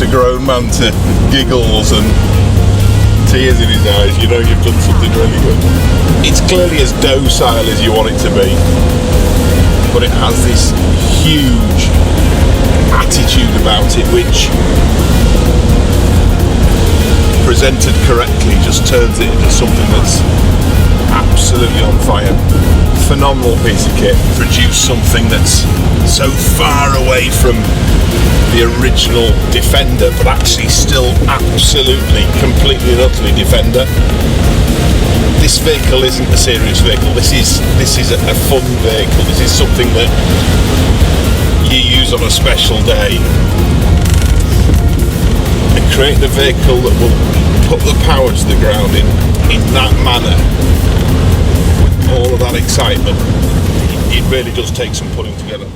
a grown man to giggles and tears in his eyes, you know you've done something really good. It's clearly as docile as you want it to be, but it has this huge attitude about it which, presented correctly, just turns it into something that's absolutely on fire. Phenomenal piece of kit. Produced something that's so far away from the original Defender, but actually still absolutely, completely and utterly Defender. This vehicle isn't a serious vehicle. This is a fun vehicle. This is something that you use on a special day. And creating a vehicle that will put the power to the ground in that manner, with all of that excitement, it really does take some putting together.